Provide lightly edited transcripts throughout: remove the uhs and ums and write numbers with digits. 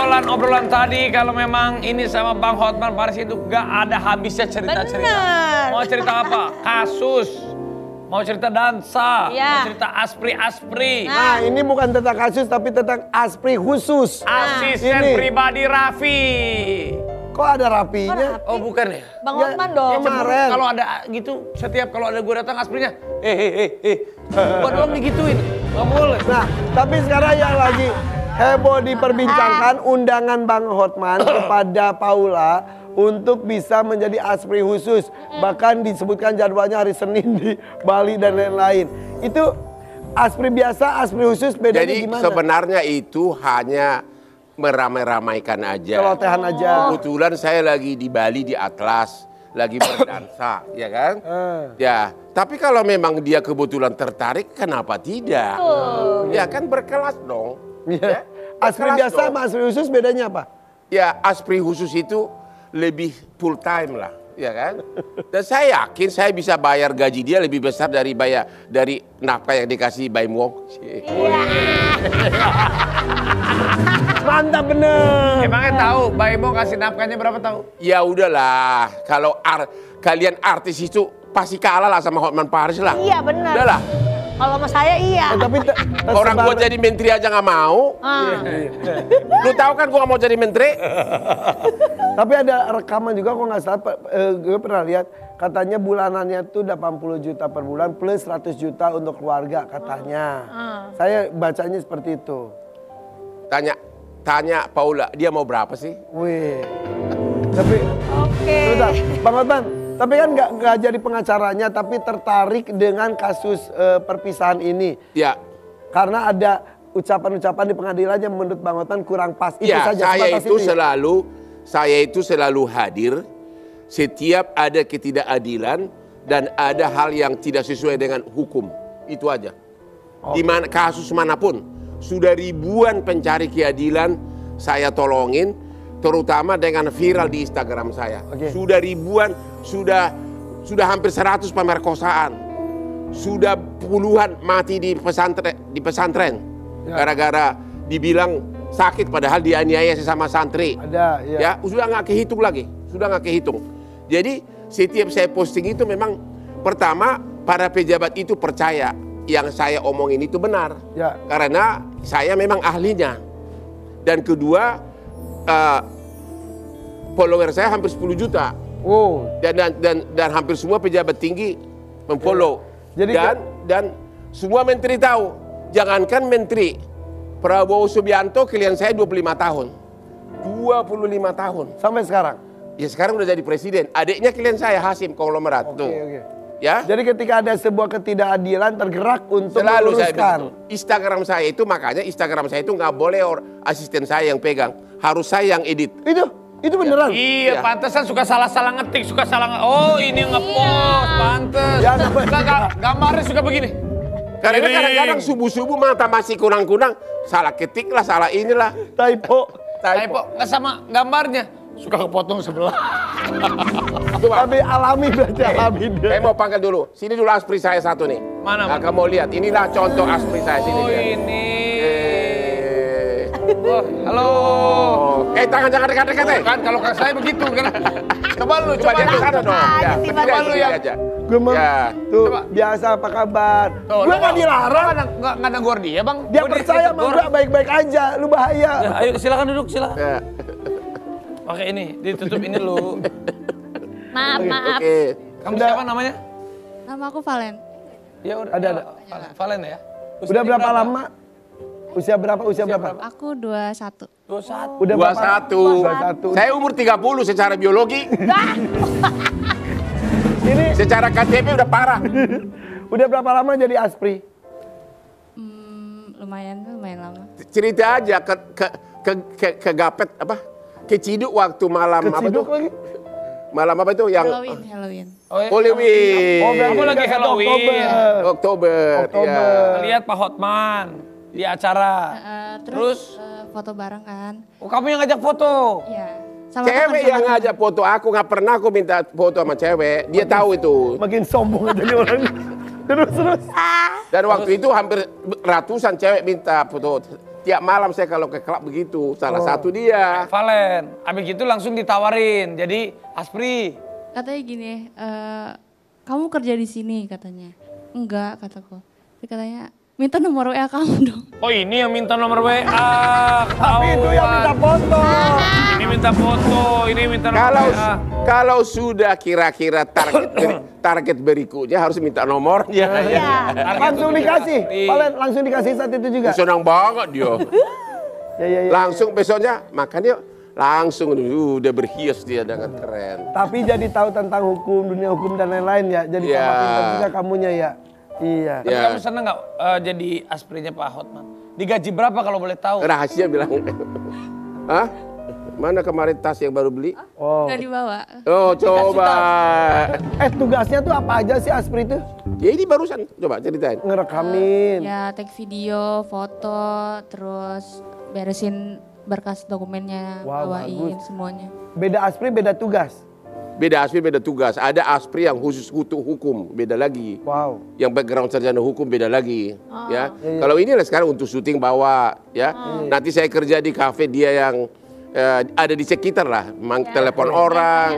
obrolan tadi kalau memang ini sama Bang Hotman Paris itu gak ada habisnya cerita-cerita. Mau cerita apa? Kasus. Mau cerita dansa, mau cerita aspri-aspri. Nah, ini bukan tentang kasus tapi tentang aspri khusus. Asisten pribadi Raffi. Kok ada Raffinya? Oh bukan ya? Bang Hotman dong. Kemarin. Kalau ada gitu, setiap kalau ada gue datang asprinya, gua doang digituin. Gak boleh. Nah, tapi sekarang yang lagi heboh diperbincangkan undangan Bang Hotman kepada Paula untuk bisa menjadi aspri khusus. Bahkan disebutkan jadwalnya hari Senin di Bali dan lain-lain. Itu aspri biasa, aspri khusus bedanya gimana? Jadi sebenarnya itu hanya meramai-ramaikan aja. Celotehan aja. Kebetulan saya lagi di Bali di Atlas, lagi berdansa, ya kan? Ya, tapi kalau memang dia kebetulan tertarik, kenapa tidak? Ya kan berkelas dong. Ya. Aspri biasa sama aspri khusus bedanya apa? Ya, aspri khusus itu lebih full time lah, ya kan? Dan saya yakin saya bisa bayar gaji dia lebih besar dari nafkah yang dikasih Baim Wong. Mantap bener. Emangnya tahu Baim Wong kasih nafkahnya berapa tahu? Ya udahlah, kalau kalian artis itu pasti kalah lah sama Hotman Paris lah. Iya benar. Udahlah. Kalau sama saya iya. Tapi orang gua jadi menteri aja nggak mau. Lu tahu kan gua nggak mau jadi menteri. Tapi ada rekaman juga kok nggak salah. Gue pernah lihat katanya bulanannya tuh 80 juta per bulan plus 100 juta untuk keluarga katanya. Saya bacanya seperti itu. Tanya Paula, dia mau berapa sih? Wih. Tapi sudah, Bang Hotman. Tapi kan nggak jadi pengacaranya, tapi tertarik dengan kasus perpisahan ini. Ya. Karena ada ucapan-ucapan di pengadilan yang menurut Bang Hotman kurang pas. Itu ya, saja. Saya itu selalu hadir setiap ada ketidakadilan dan ada hal yang tidak sesuai dengan hukum. Itu aja. Di mana kasus manapun, sudah ribuan pencari keadilan saya tolongin. Terutama dengan viral di Instagram saya. Sudah ribuan, sudah hampir 100 pemerkosaan. Sudah puluhan mati di pesantren. Gara-gara dibilang sakit padahal dianiaya sesama santri. Ada, ya. Sudah nggak kehitung lagi. Jadi setiap saya posting itu memang pertama para pejabat itu percaya yang saya omongin itu benar. Ya. Karena saya memang ahlinya. Dan kedua, follower saya hampir 10 juta. Dan hampir semua pejabat tinggi memfollow. Dan semua menteri tahu. Jangankan menteri, Prabowo Subianto klien saya 25 tahun. 25 tahun. Sampai sekarang? Ya sekarang udah jadi presiden. Adiknya klien saya Hasim Konglomerat. Ya. Jadi ketika ada sebuah ketidakadilan tergerak untuk selalu meluruskan. Instagram saya itu, makanya Instagram saya itu nggak boleh asisten saya yang pegang, harus saya yang edit. Itu beneran? Iya, pantesan suka salah-salah ngetik, suka salah ini ngepost, pantes. Ya, gambarnya suka begini. Karena kadang-kadang subuh-subuh mata masih kurang-kurang, salah ketik lah, salah inilah. Typo, nggak sama gambarnya. Suka kepotong sebelah. Tapi alami berarti alami. Saya mau panggil dulu. Sini dulu aspri saya satu nih. Mana? Nah, kamu lihat. Inilah contoh aspri saya sini. Ini. Halo. Tangan jangan dekat-dekat. Kan kalau saya begitu kan. Coba lu coba dia ke sana dong. Ya, coba lu ya. Gue tuh biasa apa kabar? Gue nggak dilarang. Nggak negor dia bang. Dia percaya sama gue baik-baik aja. Lu bahaya. Ya, ayo silakan duduk silakan. Ya. Pakai ini, ditutup ini lu. Maaf. Kamu siapa namanya? Nama aku Valen. Ya udah. Ada. Valen ya. Udah berapa lama? Usia berapa? Aku 21. 21. Udah 21. Saya umur 30 secara biologi. Ini secara KTP udah parah. Udah berapa lama jadi aspri? Lumayan lama. Cerita aja ke Gapet apa? Keciduk waktu malam apa tuh? Lagi? Malam apa itu yang Halloween. Halloween. Kamu lagi Halloween. Oktober. Ya. Lihat Pak Hotman di acara. Terus foto bareng kan. Oh, kamu yang ngajak foto? Iya. Cewek yang ngajak foto aku, nggak pernah aku minta foto sama cewek. Dia tahu itu. Makin sombong aja nih orang. Terus. Dan waktu itu hampir ratusan cewek minta foto. tiap malam saya kalau ke klub begitu. Salah satu dia. Valen, abis itu langsung ditawarin jadi Aspri. Katanya gini, kamu kerja di sini katanya. Enggak, kataku. Tapi katanya, minta nomor WA kamu dong. Oh ini yang minta nomor WA. Tapi itu yang minta foto. Ini minta foto, ini minta nomor WA. Kalau sudah kira-kira target berikutnya harus minta nomornya. Langsung dikasih. Valen langsung dikasih saat itu juga. Senang banget dia. Ya. Langsung besoknya makan yuk. Langsung udah berhias dia dengan keren. Tapi jadi tahu tentang hukum, dunia hukum dan lain-lain ya. Jadi tambah pintar juga kamunya ya. Iya. Tapi kamu seneng gak jadi Asprinya Pak Hotman? Digaji berapa kalau boleh tahu? Rahasia bilang. Hah? Mana kemarin tas yang baru beli? Nggak dibawa. Oh coba. Tugasnya tuh apa aja sih Aspri itu? Ya ini barusan, coba ceritain. Ngerekamin. Ya take video, foto, terus beresin berkas dokumennya, bawain semuanya. Beda Aspri, beda tugas. Beda Aspri, beda tugas. Ada Aspri yang khusus hukum, beda lagi. Wow. Yang background sarjana hukum beda lagi. Ya. Kalau ini lah sekarang untuk syuting bawa, ya. Nanti saya kerja di kafe dia yang ada di sekitar lah, telepon orang,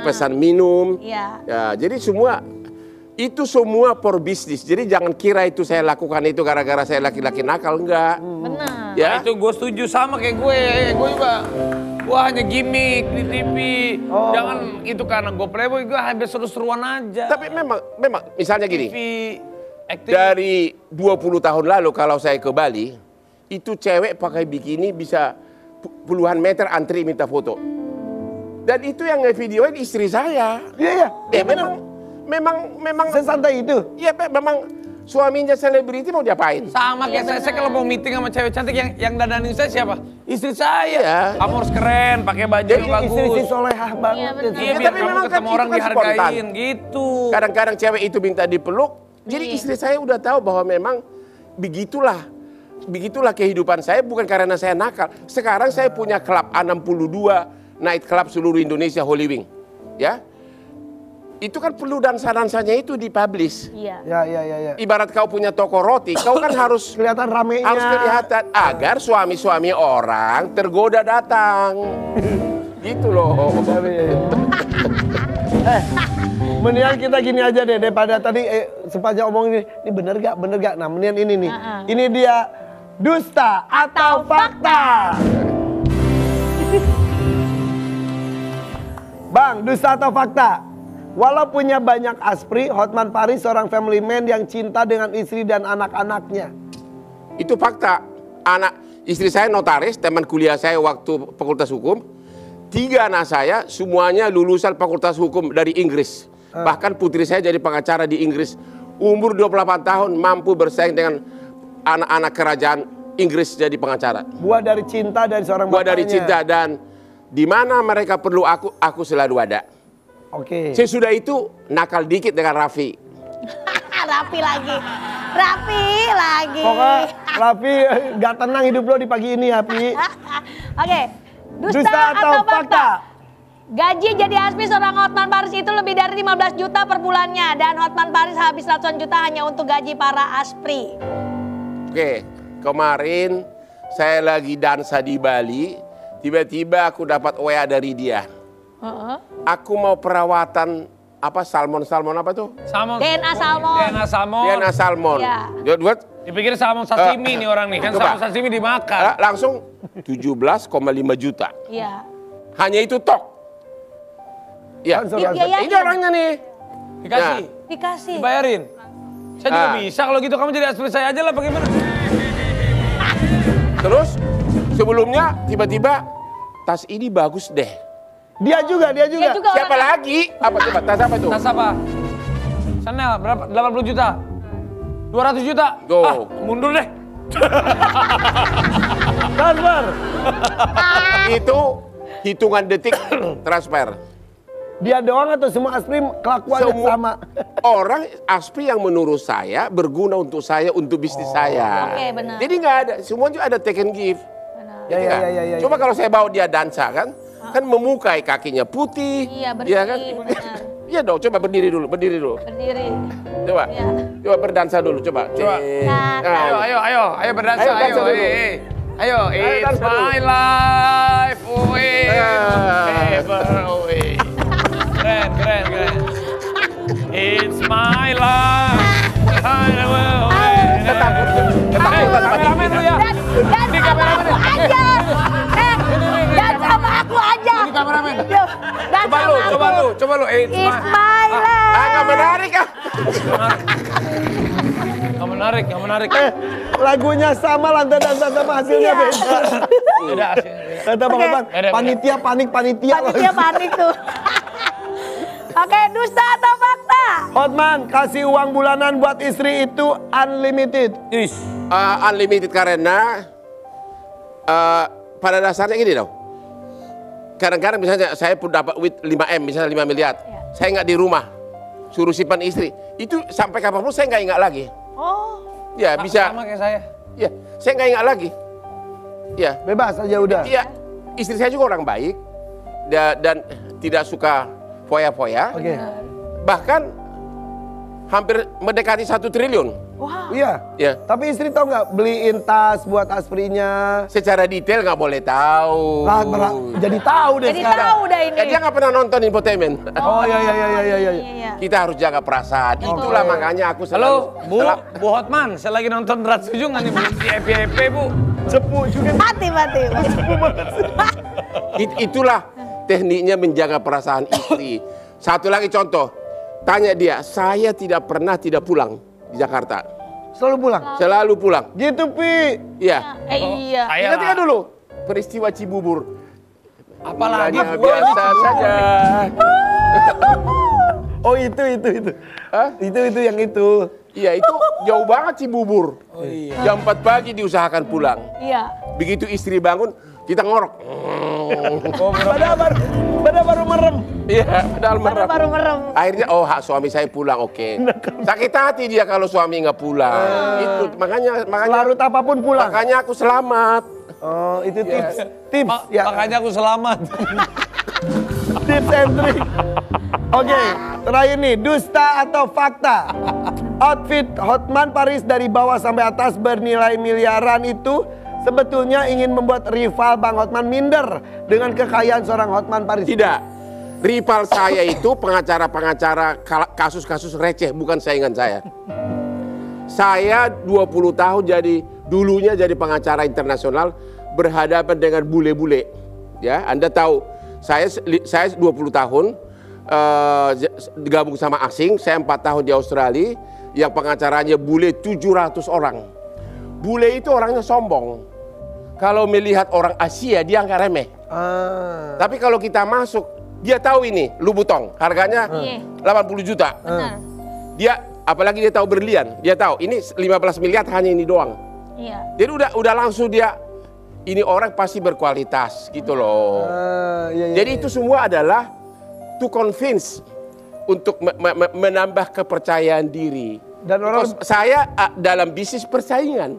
pesan minum. Ya, jadi itu semua for bisnis. Jadi jangan kira itu saya lakukan itu gara-gara saya laki-laki nakal, enggak. Benar. Ya. Nah, itu gue setuju sama kayak gue juga. Wah hanya gimmick di TV. Jangan itu karena gue playboy, gue hampir seru-seruan aja. Tapi memang misalnya gini. TV, acting. Dari 20 tahun lalu kalau saya ke Bali, itu cewek pakai bikini bisa puluhan meter antri minta foto. Dan itu yang ngevideoin istri saya. Iya. Memang Sesantai itu. Iya, memang suaminya selebriti mau diapain? Sama kayak saya kalau mau meeting sama cewek cantik yang dandanin saya siapa? Istri saya. Iya. Kamu harus keren, pakai baju Jadi yang bagus. istri solehah banget. Iya, biar Tapi kamu memang ketemu kan orang itu kan dihargain spontan. gitu. Kadang-kadang cewek itu minta dipeluk. Jadi istri saya udah tahu bahwa memang begitulah kehidupan saya, bukan karena saya nakal. Sekarang saya punya klub A62 night club seluruh Indonesia, Holy Wing. Ya. Itu kan perlu dansa-dansanya itu dipublish. Iya. Ya. Ibarat kau punya toko roti, kau kan harus Kelihatan ramenya. harus kelihatan agar suami-suami orang tergoda datang. Gitu loh. Mendingan kita gini aja deh, daripada tadi sepanjang omong ini bener gak? Nah mendingan ini nih. Ini dia dusta atau fakta. Bang, dusta atau fakta? Walau punya banyak Aspri, Hotman Paris seorang family man yang cinta dengan istri dan anak-anaknya. Itu fakta. Istri saya notaris, teman kuliah saya waktu Fakultas Hukum. 3 anak saya semuanya lulusan Fakultas Hukum dari Inggris. Bahkan putri saya jadi pengacara di Inggris. Umur 28 tahun mampu bersaing dengan anak-anak kerajaan Inggris jadi pengacara. Buah dari cinta dari seorang bapaknya. Buah dari cinta, dan di mana mereka perlu aku selalu ada. Oke. Sesudah itu nakal dikit dengan Raffi. Rapi lagi. Pokoknya Raffi gak tenang hidup lo di pagi ini ya, Pi. Oke. Dusta atau fakta? Gaji jadi Aspri seorang Hotman Paris itu lebih dari 15 juta per bulannya. Dan Hotman Paris habis ratusan juta hanya untuk gaji para Aspri. Oke, kemarin saya lagi dansa di Bali. Tiba-tiba aku dapat WA dari dia. Aku mau perawatan salmon apa tuh? Salmon. DNA salmon. DNA salmon. Ya. Dipikir salmon sashimi nih orang nih, kan coba. salmon sashimi dimakan. Langsung 17,5 juta. Iya. Hanya itu tok. Ya. Ini orangnya nih. Dikasih. Dikasih. Dibayarin. Saya juga bisa kalau gitu, kamu jadi Aspri saya aja lah, bagaimana? Terus sebelumnya tiba-tiba tas ini bagus deh. Dia juga. Siapa lagi? Apa coba? Tas apa tuh? Tas apa? Chanel berapa? 80 juta? 200 juta? Tuh. Mundur deh. Transfer. Itu hitungan detik transfer. Dia doang atau semua Aspri kelakuannya sama? Orang Aspri yang menurut saya berguna untuk saya, untuk bisnis saya. Oke, benar. Jadi nggak ada, semua juga ada take and give. Benar. Gitu kan? Ya. Coba kalau saya bawa dia dansa kan memukai kakinya putih. Iya, bersih, ya kan? benar. Iya dong, coba berdiri dulu. Berdiri. Coba, Iya. coba berdansa dulu, coba. Ayo berdansa, Ayo, dansa dulu. Ayo, it's dansa dulu. my life, ever away. Keren. It's my life, kameramen lu ya. Dan sama aku aja. Dan sama aku aja. Ini kameramen. Dan Coba lu, it's It's my life. Nggak menarik ah. Nggak menarik. Lagunya sama, lantai dansa sama, hasilnya beda. Beda hasilnya. Kata Bang Hotman, Beda. panitia panik. Panitia panik tuh. Oke, dusta atau fakta? Hotman, kasih uang bulanan buat istri itu unlimited. Unlimited karena pada dasarnya gini dong. Kadang-kadang misalnya saya pun dapat duit 5M, misalnya 5 miliar. Saya nggak di rumah, suruh simpan istri. Itu sampai kapanpun saya nggak ingat lagi. Oh. Ya bisa. Sama kayak saya. Ya, saya nggak ingat lagi. Ya. Bebas aja udah. Iya, istri saya juga orang baik dan tidak suka foya-foya. Oke. Bahkan hampir mendekati 1 triliun. Wow. Iya. Ya. Tapi istri tahu nggak beliin tas buat Asprinya? Secara detail nggak boleh tahu. Lah, jadi tahu deh Jadi sekarang. tahu dah ini. Dia nggak pernah nonton infotainment. Oh iya. Iya. Kita harus jaga perasaan. Itulah makanya aku Halo, selalu. Bu Hotman, saya lagi nonton Drat Sujung nih di FYP, Bu. Cepu juga. Mati. Itulah tekniknya menjaga perasaan istri. Satu lagi contoh, tanya dia, saya tidak pernah tidak pulang di Jakarta. Selalu pulang. Selalu pulang. Gitu, Pi. Iya. Iya. Saya Ingat dulu peristiwa Cibubur. apalagi Hanya biasa saja. Oh itu. Hah? Itu yang itu. Iya itu jauh banget Cibubur. Oh, iya. Jam 4 pagi diusahakan pulang. Iya. Begitu istri bangun, kita ngorok. Padahal baru merem. Iya, padahal merem. Baru merem. Akhirnya, oh hak suami saya pulang, oke. Sakit hati dia kalau suami nggak pulang. Itu makanya Larut apapun pulang. makanya aku selamat. Oh itu tips. Ya. Makanya aku selamat. Tips and trick. Oke, terakhir nih, dusta atau fakta? Outfit Hotman Paris dari bawah sampai atas bernilai miliaran itu sebetulnya ingin membuat rival Bang Hotman minder dengan kekayaan seorang Hotman Paris. Tidak. Rival saya itu pengacara-pengacara kasus-kasus receh, bukan saingan saya. Saya 20 tahun dulunya jadi pengacara internasional berhadapan dengan bule-bule. Ya, Anda tahu, saya 20 tahun gabung sama asing, saya 4 tahun di Australia, yang pengacaranya bule 700 orang. Bule itu orangnya sombong. Kalau melihat orang Asia dia nggak remeh. Tapi kalau kita masuk, dia tahu ini Louboutin harganya 80 juta. Benar. Dia apalagi dia tahu berlian, dia tahu ini 15 miliar hanya ini doang. Iya. Jadi udah langsung dia ini orang pasti berkualitas gitu loh. Jadi itu semua adalah to convince untuk menambah kepercayaan diri. Dan orang Saya dalam bisnis persaingan.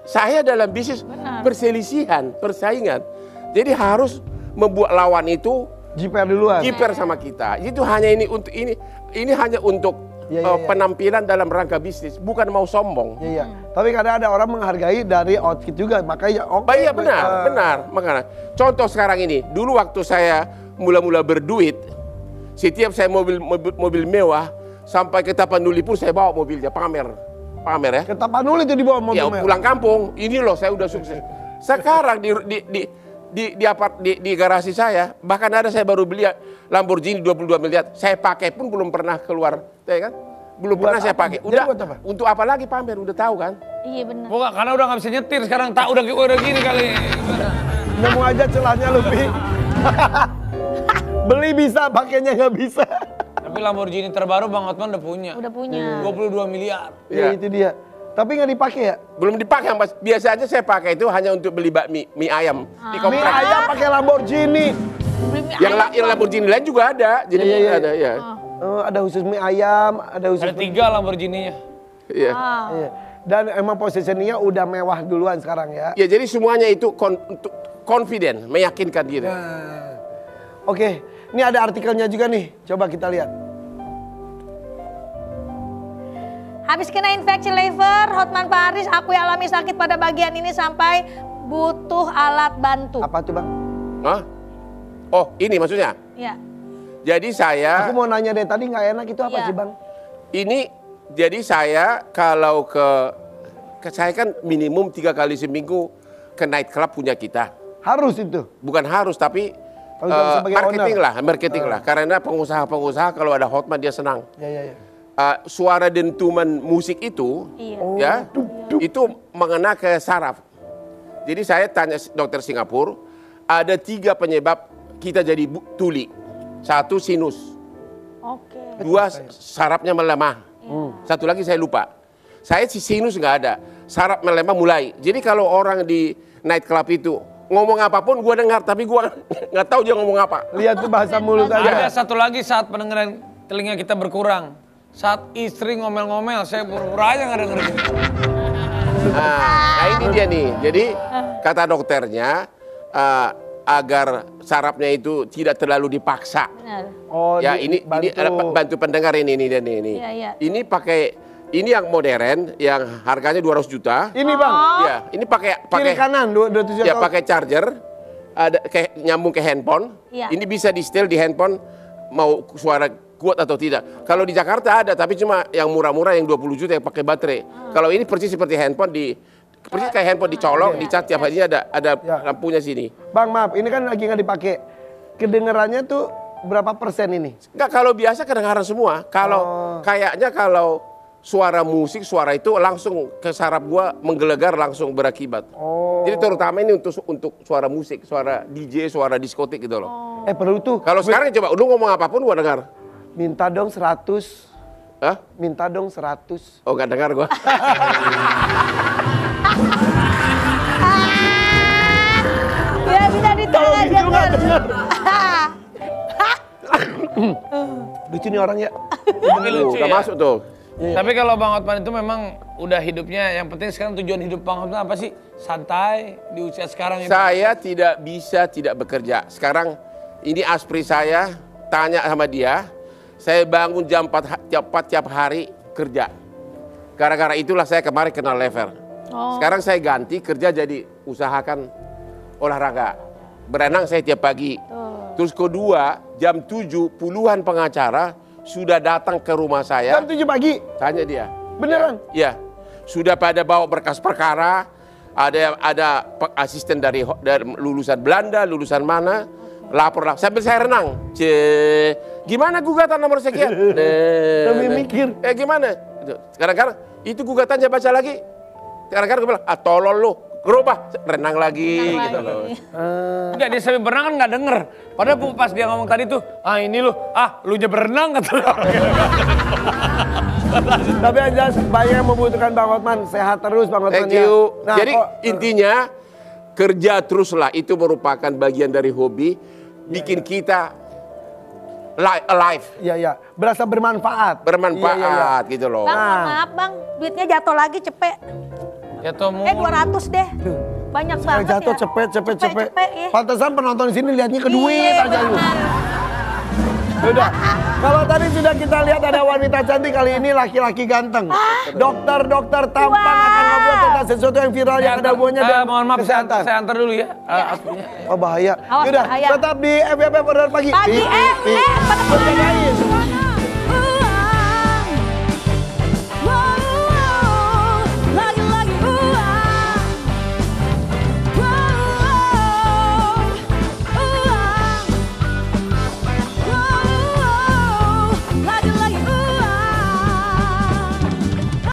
Saya dalam bisnis perselisihan, persaingan. Jadi harus membuat lawan itu jiper duluan. jiper sama kita. Itu hanya ini untuk ini hanya untuk penampilan dalam rangka bisnis, bukan mau sombong. Iya. Tapi kadang ada orang menghargai dari outfit juga, makanya Iya benar. Makanya contoh sekarang ini, dulu waktu saya mula-mula berduit, setiap saya mobil mewah, sampai ke Tapanuli pun saya bawa mobilnya pamer ya. Ke Tapanuli itu dibawa mobil Ya mewah. pulang kampung, ini loh saya udah sukses. Sekarang di garasi saya, bahkan ada saya baru beli Lamborghini 22 miliar, saya pakai pun belum pernah keluar, ya kan? Belum Buat pernah saya apa? pakai. Jadi Udah buat apa? untuk apa lagi pamer? Udah tahu kan? Iya benar. Bukan, karena udah nggak bisa nyetir sekarang. Tak udah gini kali. Nemu aja celahnya lu, Pi. Beli bisa, pakainya nggak bisa. Tapi Lamborghini terbaru Bang Hotman udah punya. Udah punya. 22 miliar. Iya, Iya. itu dia. Tapi nggak dipakai ya? Belum dipakai, Mas. Biasanya saya pakai itu hanya untuk beli bakmi, mie ayam di Mie komplek. ayam pakai Lamborghini. Yang Lamborghini lain juga ada. Jadi Iya. ada ya. Ada khusus mie ayam, ada khusus. Ada 3 Lamborghini-nya. Iya. Iya. Dan emang positioningnya udah mewah duluan sekarang ya. Ya jadi semuanya itu confident, meyakinkan gitu. Oke, Ini ada artikelnya juga nih. Coba kita lihat. Habis kena infeksi liver, Hotman Paris akui alami sakit pada bagian ini sampai butuh alat bantu. Apa tuh Bang? Hah? Oh, ini maksudnya? Ya. Jadi saya... Aku mau nanya deh, tadi nggak enak itu apa Iya. sih Bang? Ini, jadi saya kalau saya kan minimum 3 kali seminggu ke night club punya kita. Harus itu? Bukan harus, tapi sebagai marketing lah. Karena pengusaha-pengusaha kalau ada Hotman dia senang. Ya. Suara dentuman musik itu, Iya. itu mengena ke saraf. Jadi saya tanya dokter Singapura, ada 3 penyebab kita jadi tuli. 1 sinus, Oke. 2 sarafnya melemah, 1 lagi saya lupa. Saya si sinus nggak ada, saraf melemah mulai. Jadi kalau orang di night club itu ngomong apapun gue dengar, tapi gue nggak tahu dia ngomong apa. Lihat tuh bahasa mulut aja. Ada satu lagi saat pendengaran telinga kita berkurang. Saat istri ngomel-ngomel, saya pura-pura aja nggak dengerin. Nah ini dia nih. Jadi kata dokternya agar sarafnya itu tidak terlalu dipaksa. Benar. Oh, Ya ini bantu pendengar ini dan ini. Iya. Ini pakai ini yang modern yang harganya 200 juta. Ini Bang, Ya, ini pakai kiri kanan 200 ya pakai charger, ada kayak nyambung ke handphone. Iya. Ini bisa di setel di handphone mau suara kuat atau tidak. Kalau di Jakarta ada, tapi cuma yang murah-murah yang 20 juta yang pakai baterai. Kalau ini persis seperti handphone persis kayak handphone dicolok, dicat tiap hari ada lampunya sini. Bang maaf, ini kan lagi nggak dipakai. Kedengerannya tuh berapa persen ini? Enggak, kalau biasa kedengaran semua. Kalau kayaknya kalau suara musik, suara itu langsung ke saraf gua menggelegar langsung berakibat. Jadi terutama ini untuk suara musik, suara DJ, suara diskotik gitu loh. Perlu tuh. Kalau sekarang coba lu ngomong apapun gua dengar. Minta dong 100. Hah? Minta dong 100. Oh, nggak dengar gua. Ya bisa ditolong denger. Lucu nih orang ya. Tapi lucu Udah ya. masuk tuh. Tapi kalau Bang Hotman itu memang udah hidupnya, yang penting sekarang tujuan hidup Bang Hotman apa sih? Santai di usia sekarang itu. Saya tidak bisa tidak bekerja. Sekarang ini aspri saya, tanya sama dia, saya bangun jam 4 tiap hari kerja. Gara-gara itulah saya kemarin kenal lever. Sekarang saya ganti kerja jadi usahakan olahraga. Berenang saya tiap pagi. Terus kedua, jam 7 puluhan pengacara sudah datang ke rumah saya. Jam 7 pagi? Tanya dia. Beneran? Ya, sudah pada bawa berkas perkara. Ada asisten dari lulusan Belanda, lulusan mana, lapor sambil saya renang. Gimana gugatan nomor sekian? Sambil mikir. Gimana? Kadang-kadang itu gugatannya baca lagi. Kadang-kadang gue bilang, tolol lu, gerobah, renang lagi gitu loh. Enggak, dia sambil berenang kan nggak denger. Padahal pas dia ngomong tadi tuh, ini lu aja berenang kata orang. Tapi yang jelas banyak yang membutuhkan Bang Hotman. Sehat terus Bang Hotman. Thank you. Nah, Jadi intinya kerja teruslah, itu merupakan bagian dari hobi, bikin kita alive. Iya. Berasa bermanfaat. Bermanfaat gitu loh. Bang, maaf Bang, duitnya jatuh lagi cepet. Jatuh 200 deh. Banyak banget Jatuh ya. cepet. Ya. Pantesan penonton di sini lihatnya ke duit Iya, aja lu. benar. Udah. Kalau tadi sudah kita lihat ada wanita cantik, kali ini laki-laki ganteng. Dokter tampan akan ngobrol tentang sesuatu yang viral yang ada hubungannya dengan mohon maaf, kesehatan. saya antar dulu ya. Aslinya. Oh bahaya. Awas, Yaudah, bahaya. tetap di FYP Order Pagi. Pagi, pada Berjagain.